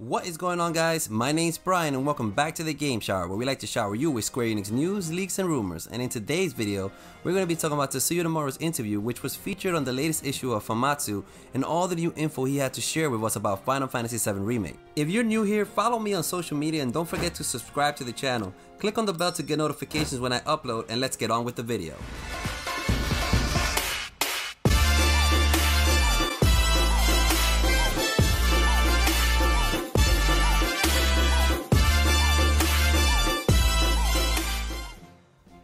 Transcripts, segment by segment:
What is going on, guys? My name's Brian and welcome back to the Game Shower, where we like to shower you with Square Enix news, leaks, and rumors. And in today's video, we're going to be talking about Tetsuya Nomura's interview, which was featured on the latest issue of Famitsu, and all the new info he had to share with us about Final Fantasy VII Remake. If you're new here, follow me on social media and don't forget to subscribe to the channel. Click on the bell to get notifications when I upload, and let's get on with the video.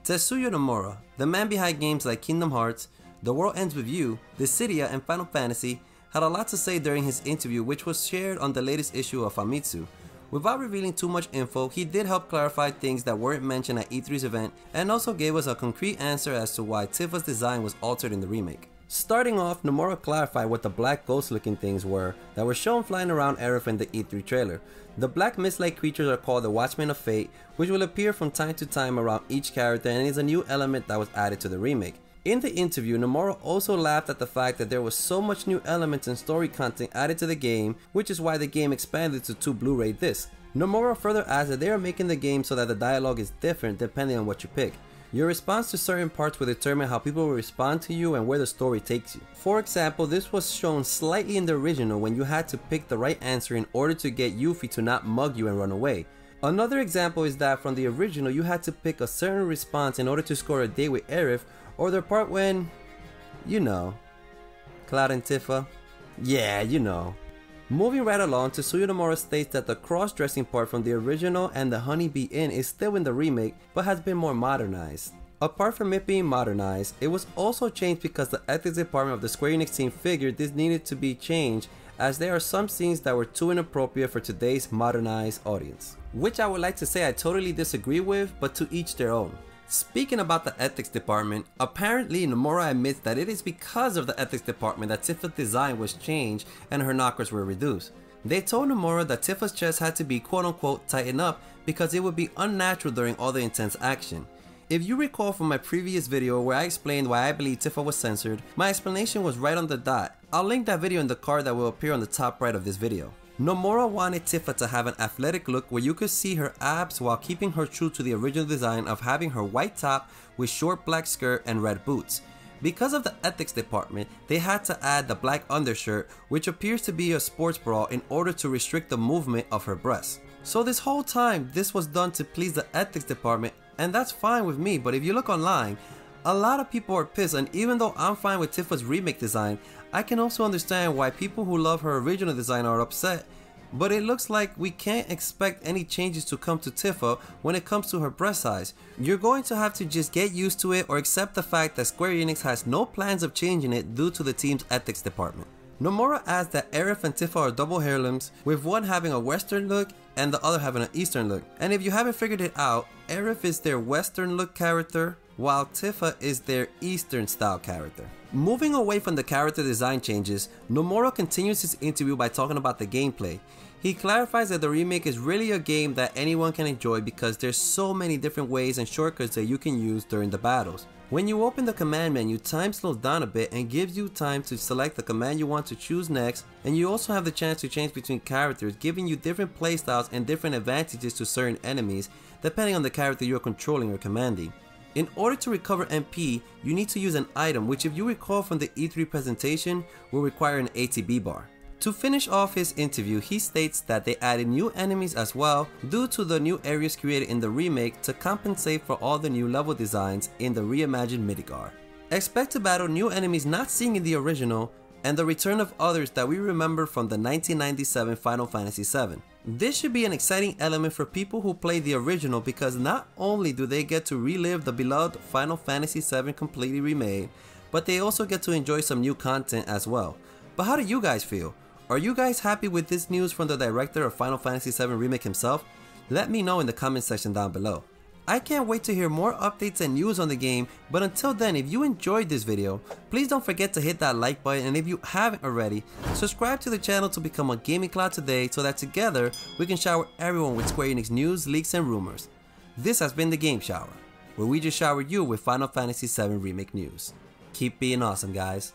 Tetsuya Nomura, the man behind games like Kingdom Hearts, The World Ends With You, Dissidia, and Final Fantasy, had a lot to say during his interview, which was shared on the latest issue of Famitsu. Without revealing too much info, he did help clarify things that weren't mentioned at E3's event, and also gave us a concrete answer as to why Tifa's design was altered in the remake. Starting off, Nomura clarified what the black ghost-looking things were that were shown flying around Aerith in the E3 trailer. The black mist-like creatures are called the Watchmen of Fate, which will appear from time to time around each character and is a new element that was added to the remake. In the interview, Nomura also laughed at the fact that there was so much new elements and story content added to the game, which is why the game expanded to 2 Blu-ray discs. Nomura further adds that they are making the game so that the dialogue is different depending on what you pick. Your response to certain parts will determine how people will respond to you and where the story takes you. For example, this was shown slightly in the original when you had to pick the right answer in order to get Yuffie to not mug you and run away. Another example is that from the original you had to pick a certain response in order to score a date with Aerith, or the part when, you know, Cloud and Tifa. Yeah, you know. Moving right along, Tetsuya Nomura states that the cross-dressing part from the original and the Honeybee Inn is still in the remake, but has been more modernized. Apart from it being modernized, it was also changed because the ethics department of the Square Enix team figured this needed to be changed, as there are some scenes that were too inappropriate for today's modernized audience. Which I would like to say I totally disagree with, but to each their own. Speaking about the ethics department, apparently Nomura admits that it is because of the ethics department that Tifa's design was changed and her knockers were reduced. They told Nomura that Tifa's chest had to be quote-unquote tightened up because it would be unnatural during all the intense action. If you recall from my previous video where I explained why I believe Tifa was censored, my explanation was right on the dot. I'll link that video in the card that will appear on the top right of this video. Nomura wanted Tifa to have an athletic look where you could see her abs while keeping her true to the original design of having her white top with short black skirt and red boots. Because of the ethics department, they had to add the black undershirt, which appears to be a sports bra, in order to restrict the movement of her breasts. So this whole time, this was done to please the ethics department, and that's fine with me, but if you look online, a lot of people are pissed, and even though I'm fine with Tifa's remake design, I can also understand why people who love her original design are upset. But it looks like we can't expect any changes to come to Tifa when it comes to her breast size. You're going to have to just get used to it or accept the fact that Square Enix has no plans of changing it due to the team's ethics department. Nomura adds that Aerith and Tifa are double heirlooms, with one having a western look and the other having an eastern look. And if you haven't figured it out, Aerith is their western look character, while Tifa is their Eastern style character. Moving away from the character design changes, Nomura continues his interview by talking about the gameplay. He clarifies that the remake is really a game that anyone can enjoy because there's so many different ways and shortcuts that you can use during the battles. When you open the command menu, time slows down a bit and gives you time to select the command you want to choose next, and you also have the chance to change between characters, giving you different playstyles and different advantages to certain enemies depending on the character you're controlling or commanding. In order to recover MP, you need to use an item, which if you recall from the E3 presentation, will require an ATB bar. To finish off his interview, he states that they added new enemies as well due to the new areas created in the remake to compensate for all the new level designs in the reimagined Midgar. Expect to battle new enemies not seen in the original, and the return of others that we remember from the 1997 Final Fantasy VII. This should be an exciting element for people who played the original because not only do they get to relive the beloved Final Fantasy VII completely remade, but they also get to enjoy some new content as well. But how do you guys feel? Are you guys happy with this news from the director of Final Fantasy VII Remake himself? Let me know in the comment section down below. I can't wait to hear more updates and news on the game, but until then, if you enjoyed this video, please don't forget to hit that like button, and if you haven't already, subscribe to the channel to become a gaming cloud today so that together we can shower everyone with Square Enix news, leaks, and rumors. This has been the Game Shower, where we just shower you with Final Fantasy VII Remake news. Keep being awesome, guys.